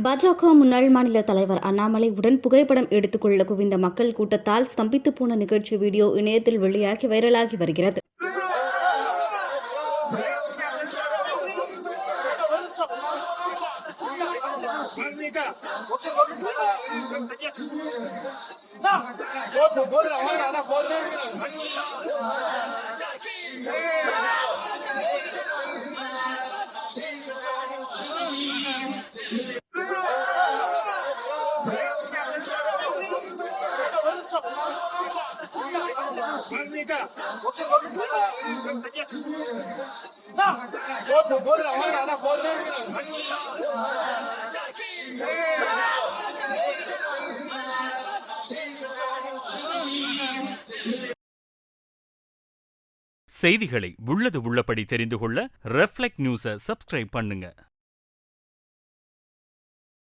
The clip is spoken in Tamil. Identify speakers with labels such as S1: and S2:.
S1: பாஜக முன்னாள் மாநில தலைவர் அண்ணாமலை உடன் புகைப்படம் எடுத்துக்கொள்ள குவிந்த மக்கள் கூட்டத்தால் ஸ்தம்பித்து போன நிகழ்ச்சி வீடியோ இணையத்தில் வெளியாகி வைரலாகி வருகிறது.
S2: செய்திகளை உள்ளது உள்ளபடி தெரிந்து கொள்ள ரெஃப்ளெக்ட் நியூஸை சப்ஸ்கிரைப் பண்ணுங்க.